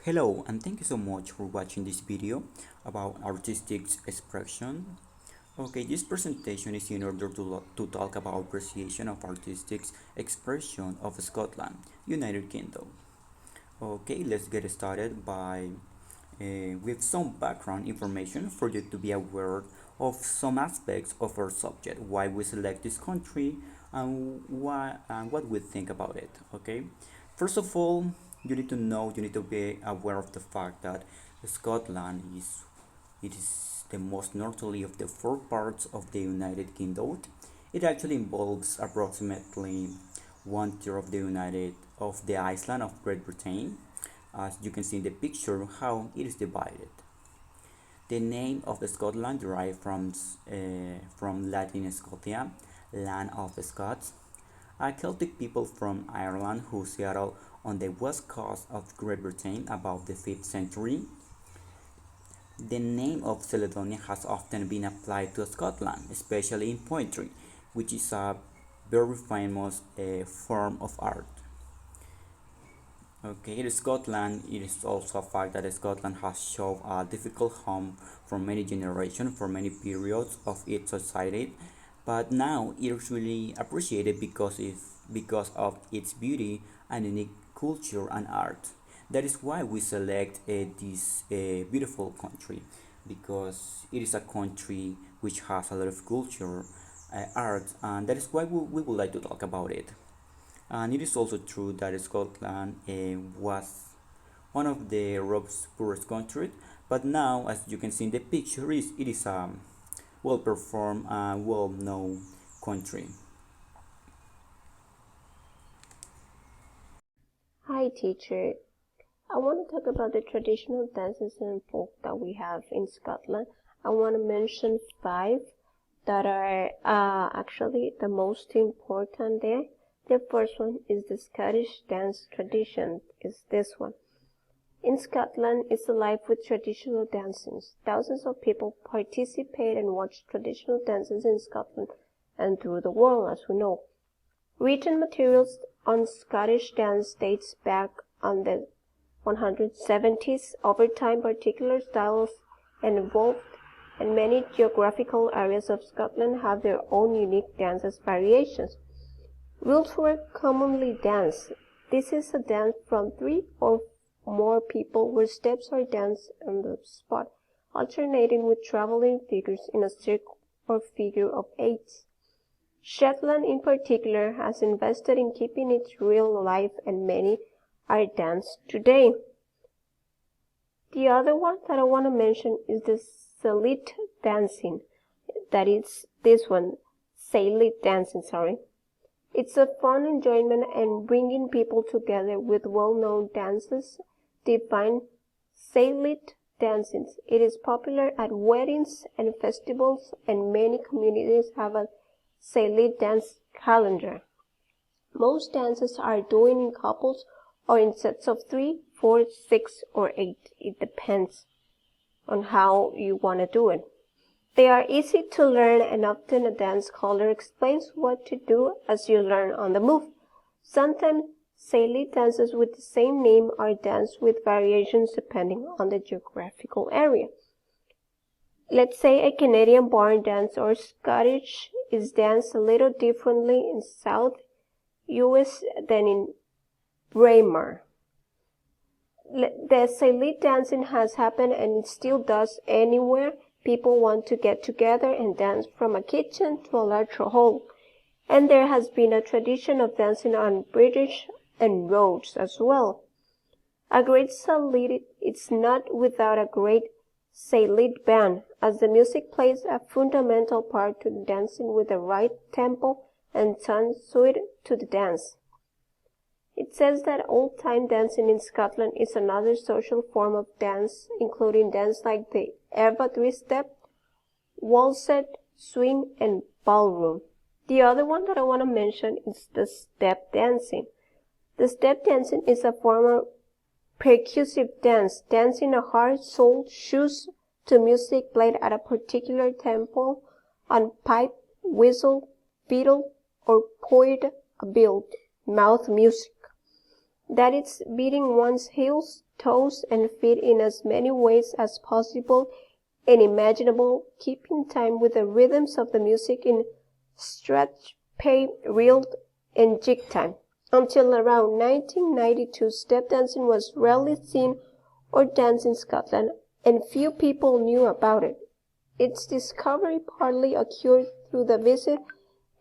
Hello and thank you so much for watching this video about artistic expression. Okay, this presentation is in order to talk about appreciation of artistic expression of Scotland, United Kingdom. Okay, let's get started by with some background information for you to be aware of some aspects of our subject, why we select this country and why and what we think about it. Okay, first of all, you need to be aware of the fact that Scotland is it is the most northerly of the four parts of the United Kingdom. It actually involves approximately one third of the island of Great Britain, as you can see in the picture how it is divided. The name of Scotland derived from Latin Scotia, land of the Scots, a Celtic people from Ireland who settled on the west coast of Great Britain about the 5th century. The name of Caledonia has often been applied to Scotland, especially in poetry, which is a very famous form of art. Okay, in Scotland, it is also a fact that Scotland has shown a difficult home for many generations, for many periods of its society, but now it is really appreciated because of its beauty and unique culture and art. That is why we select this beautiful country, because it is a country which has a lot of culture, art, and that is why we would like to talk about it. And it is also true that Scotland was one of the Europe's poorest countries, but now, as you can see in the picture, it is a well-performed and well-known country. Hi teacher, I want to talk about the traditional dances and folk that we have in Scotland. I want to mention 5 that are actually the most important there. The first one is the Scottish dance tradition, is this one. In Scotland, it's alive with traditional dances. Thousands of people participate and watch traditional dances in Scotland and through the world, as we know. Written materials on Scottish dance dates back on the 170s. Over time, particular styles evolved, and many geographical areas of Scotland have their own unique dances variations. Reels were commonly danced. This is a dance from 3 or more people where steps are danced on the spot, alternating with traveling figures in a circle or figure of 8s. Shetland in particular has invested in keeping its reel alive, and many are danced today. The other one that I want to mention is the Celtic dancing. That is this one, Celtic dancing, It's a fun enjoyment and bringing people together with well-known dances defined Celtic dancing. It is popular at weddings and festivals, and many communities have a Celtic dance calendar. Most dances are done in couples or in sets of 3, 4, 6, or 8. It depends on how you want to do it. They are easy to learn, and often a dance caller explains what to do as you learn on the move. Sometimes Celtic dances with the same name are danced with variations depending on the geographical area. Let's say a Canadian barn dance or Scottish is danced a little differently in South US than in Braemar. The Celtic dancing has happened, and it still does anywhere people want to get together and dance, from a kitchen to a larger hall. And there has been a tradition of dancing on bridges and roads as well. A great Celtic is not without a great Celtic band, as the music plays a fundamental part to the dancing with the right tempo and tone suited to the dance. It says that old-time dancing in Scotland is another social form of dance, including dance like the Erva three-step, waltz, swing, and ballroom. The other one that I want to mention is the step dancing. The step dancing is a form of percussive dance, dancing a hard-soled shoes to music played at a particular tempo on pipe, whistle, fiddle, or poid-billed mouth music. That is beating one's heels toes and feet in as many ways as possible and imaginable, keeping time with the rhythms of the music in stretch, pay, reel, and jig time. Until around 1992, step dancing was rarely seen or danced in Scotland, and few people knew about it. Its discovery partly occurred through the visit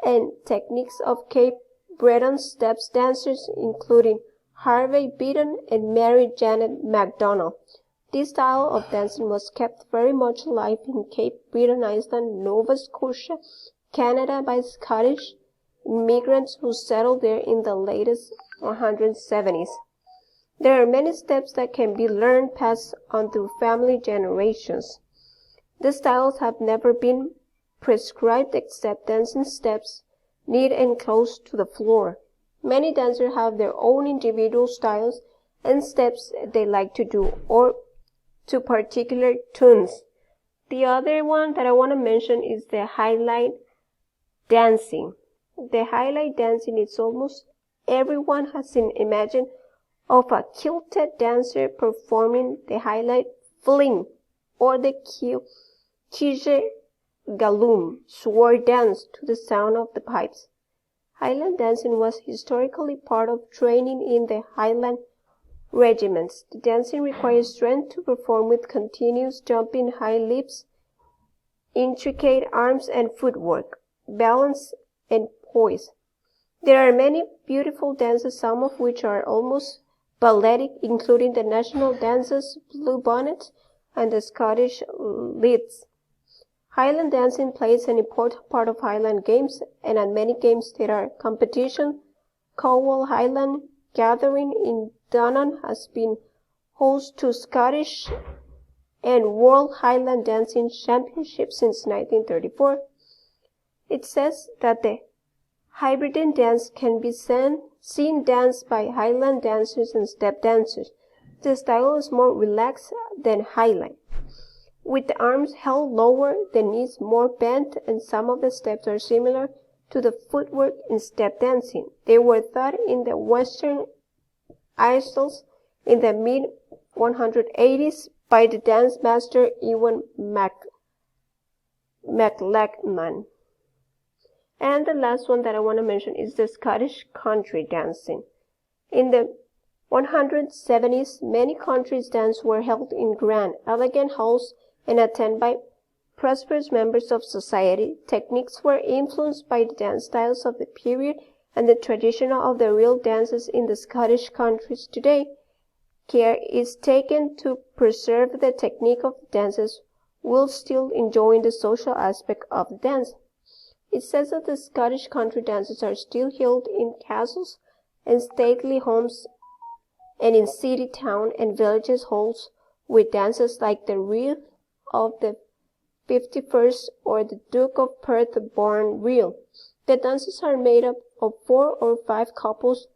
and techniques of Cape Breton steps dancers, including Harvey Beaton and Mary Janet MacDonald. This style of dancing was kept very much alive in Cape Breton Island, Nova Scotia, Canada by Scottish immigrants who settled there in the latest 170s. There are many steps that can be learned passed on through family generations. The styles have never been prescribed except dancing steps, neat and close to the floor. Many dancers have their own individual styles and steps they like to do, or to particular tunes. The other one that I want to mention is the highlight dancing. The highlight dancing is almost everyone has an imagine of a kilted dancer performing the highlight fling or the Kije Galum sword dance to the sound of the pipes. Highland dancing was historically part of training in the Highland regiments. The dancing requires strength to perform with continuous jumping high leaps, intricate arms and footwork, balance and poise. There are many beautiful dances, some of which are almost balletic, including the national dances, Blue Bonnet, and the Scottish Lieds. Highland dancing plays an important part of Highland Games, and at many games there are competitions. Cowal Highland Gathering in Dunon has been host to Scottish and World Highland Dancing Championships since 1934. It says that the Hebridean dance can be seen danced by Highland dancers and step dancers. The style is more relaxed than Highland, with the arms held lower, the knees more bent, and some of the steps are similar to the footwork in step dancing. They were taught in the Western Isles in the mid-180s by the dance master Ewan McLachlan. And the last one that I want to mention is the Scottish country dancing. In the 170s, many country dances were held in grand, elegant halls and attended by prosperous members of society. Techniques were influenced by the dance styles of the period and the tradition of the real dances in the Scottish countries today. Care is taken to preserve the technique of the dances while still enjoying the social aspect of the dance. It says that the Scottish country dances are still held in castles and stately homes and in city, town, and villages halls with dances like the Reel of the 51st or the Duke of Perth born Reel. The dances are made up of 4 or 5 couples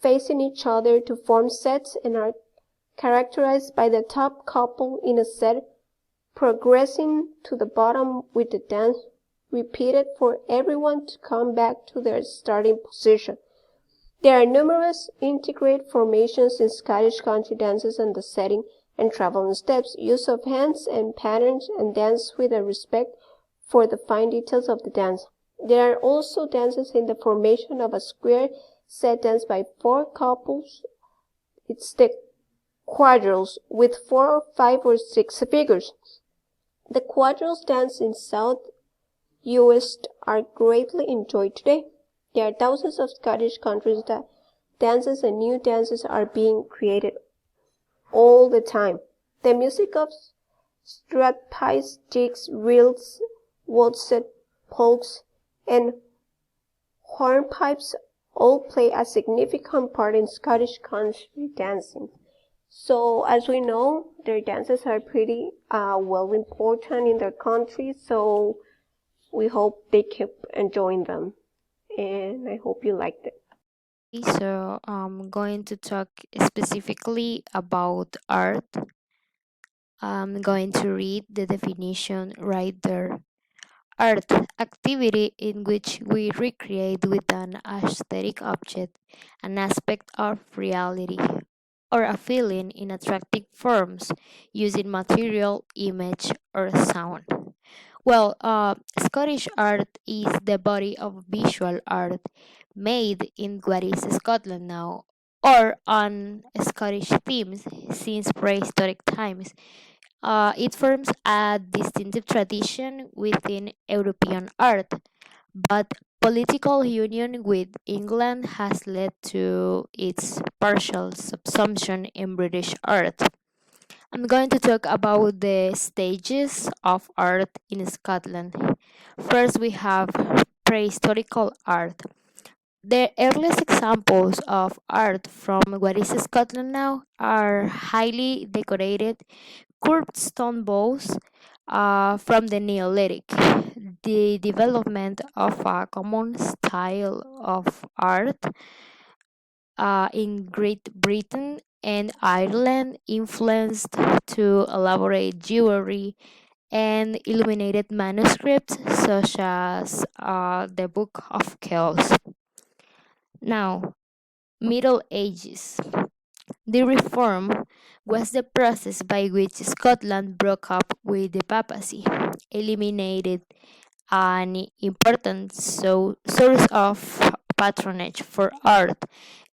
facing each other to form sets and are characterized by the top couple in a set progressing to the bottom with the dance repeated for everyone to come back to their starting position. There are numerous integrated formations in Scottish country dances and the setting and traveling steps, use of hands and patterns, and dance with a respect for the fine details of the dance. There are also dances in the formation of a square set danced by 4 couples. It's the quadrilles with 4, 5, or 6 figures. The quadrilles dance in South US are greatly enjoyed today. There are thousands of Scottish countries that dances and new dances are being created all the time. The music of stradpipes, jigs, reels, waltzes, polks, and hornpipes all play a significant part in Scottish country dancing. So as we know, their dances are pretty well important in their country, so we hope they keep enjoying them, and I hope you liked it. So I'm going to talk specifically about art. I'm going to read the definition right there. Art, activity in which we recreate with an aesthetic object an aspect of reality. or a feeling in attractive forms using material, image, or sound. Well, Scottish art is the body of visual art made in what is Scotland now, or on Scottish themes since prehistoric times. It forms a distinctive tradition within European art, but political union with England has led to its partial subsumption in British art. I'm going to talk about the stages of art in Scotland. First, we have prehistorical art. The earliest examples of art from what is Scotland now are highly decorated curved stone balls from the Neolithic. The development of a common style of art in Great Britain and Ireland influenced to elaborate jewelry and illuminated manuscripts such as the Book of Kells. Now, Middle Ages. The reform was the process by which Scotland broke up with the papacy, eliminated an important source of patronage for art,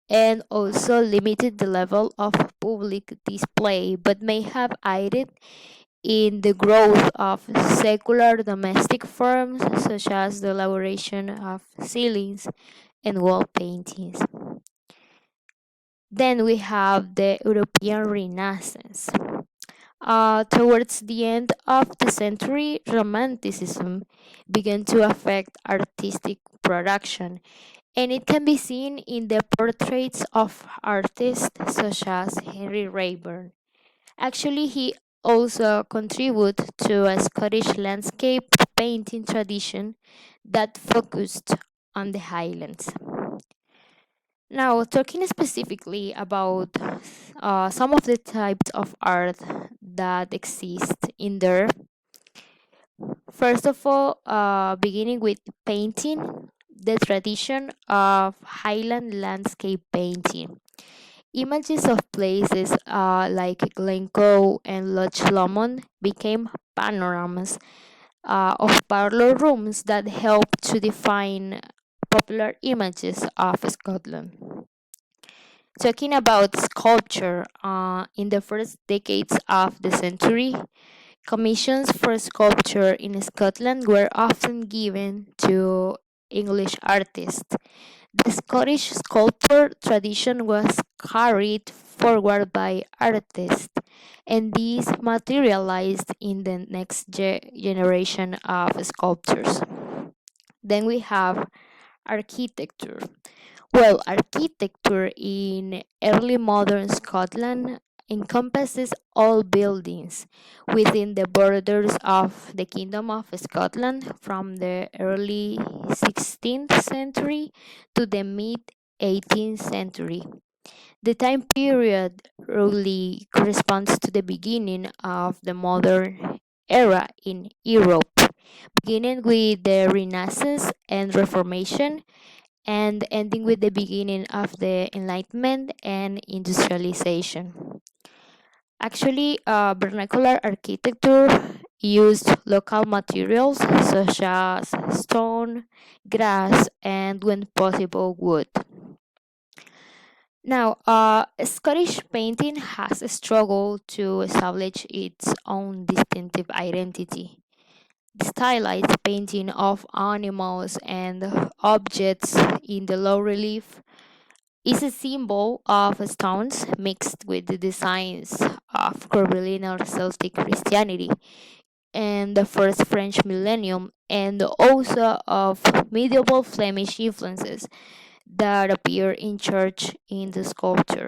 and also limited the level of public display, but may have aided in the growth of secular domestic forms such as the elaboration of ceilings and wall paintings. Then we have the European Renaissance. Towards the end of the century, Romanticism began to affect artistic production, and it can be seen in the portraits of artists such as Henry Raeburn. Actually, he also contributed to a Scottish landscape painting tradition that focused on the Highlands. Now, talking specifically about some of the types of art that exist in there, first of all, beginning with painting, the tradition of Highland landscape painting. Images of places like Glencoe and Loch Lomond became panoramas of parlor rooms that helped to define popular images of Scotland. Talking about sculpture, in the first decades of the century, commissions for sculpture in Scotland were often given to English artists. The Scottish sculpture tradition was carried forward by artists, and these materialized in the next generation of sculptors. Then we have architecture. Well, architecture in early modern Scotland encompasses all buildings within the borders of the Kingdom of Scotland from the early 16th century to the mid 18th century. The time period roughly corresponds to the beginning of the modern era in Europe, beginning with the Renaissance and Reformation and ending with the beginning of the Enlightenment and industrialization. Actually, vernacular architecture used local materials such as stone, grass, and when possible, wood. Now, Scottish painting has struggled to establish its own distinctive identity. The stylized painting of animals and objects in the low relief is a symbol of stones mixed with the designs of curvilinear Celtic Christianity and the first French millennium, and also of medieval Flemish influences that appear in church in the sculpture.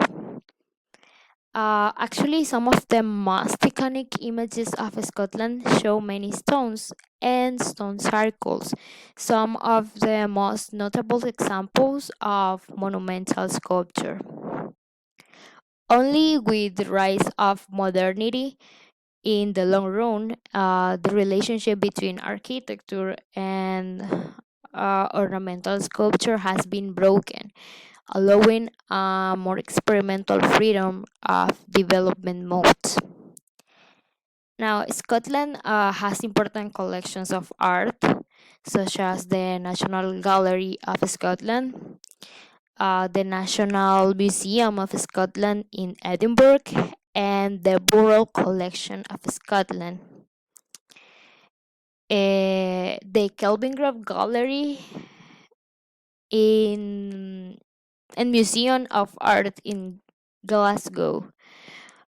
Actually, some of the most iconic images of Scotland show many stones and stone circles, some of the most notable examples of monumental sculpture. Only with the rise of modernity in the long run, the relationship between architecture and ornamental sculpture has been broken. allowing a more experimental freedom of development modes. Now, Scotland has important collections of art, such as the National Gallery of Scotland, the National Museum of Scotland in Edinburgh, and the Borough Collection of Scotland. The Kelvingrove Gallery in and Museum of Art in Glasgow.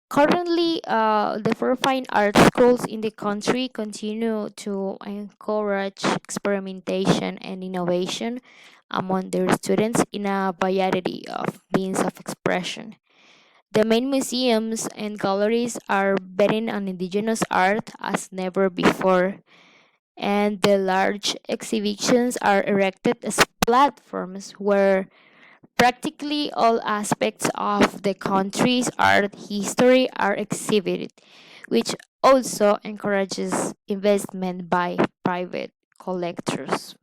Currently, the four fine art schools in the country continue to encourage experimentation and innovation among their students in a variety of means of expression. The main museums and galleries are betting on indigenous art as never before, and the large exhibitions are erected as platforms where practically all aspects of the country's art history are exhibited, which also encourages investment by private collectors.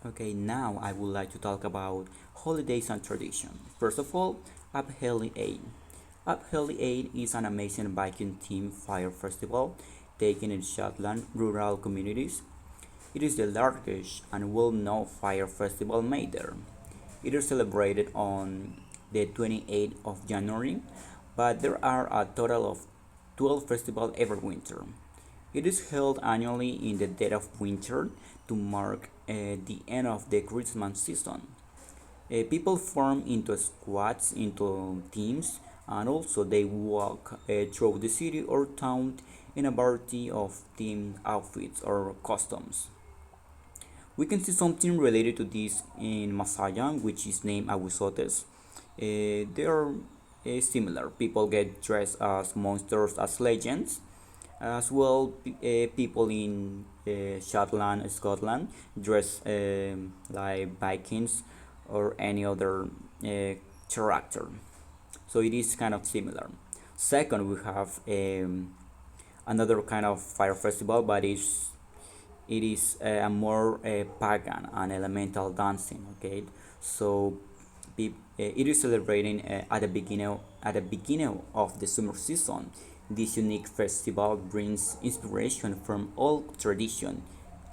Okay, now I would like to talk about holidays and tradition. First of all, Up Helly 8. Up Helly 8 is an amazing Viking themed fire festival taken in Shetland rural communities. It is the largest and well known fire festival made there. It is celebrated on the 28th of January, but there are a total of 12 festivals every winter. It is held annually in the dead of winter to mark the end of the Christmas season. People form into squads, into teams, and also they walk through the city or town in a variety of themed outfits or costumes. We can see something related to this in Masaya, which is named Agusotes. They are similar. People get dressed as monsters, as legends. As well, people in Shetland, Scotland, dress like Vikings or any other character. So it is kind of similar. Second, we have another kind of fire festival, but it is a more pagan and elemental dancing. Okay, so it is celebrating at the beginning of the summer season. This unique festival brings inspiration from old tradition.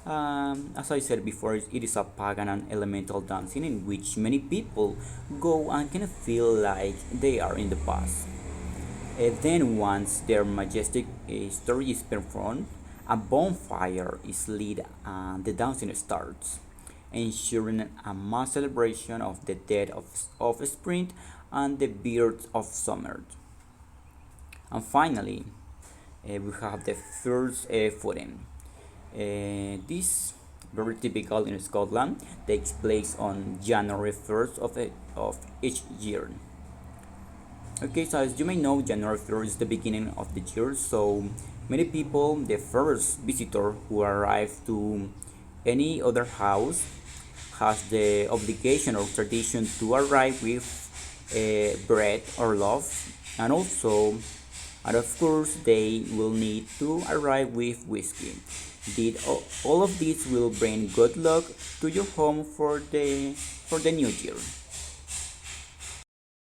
As I said before, it is a pagan and elemental dancing in which many people go and can feel like they are in the past. Then, once their majestic story is performed, a bonfire is lit and the dancing starts, ensuring a mass celebration of the death of spring and the birth of summer. And finally, we have the first footing. This, very typical in Scotland, takes place on January 1st of each year. Okay, so as you may know, January 1st is the beginning of the year, so many people, the first visitor who arrive to any other house, has the obligation or tradition to arrive with bread or love, and also, and of course, they will need to arrive with whiskey. All of this will bring good luck to your home for the new year.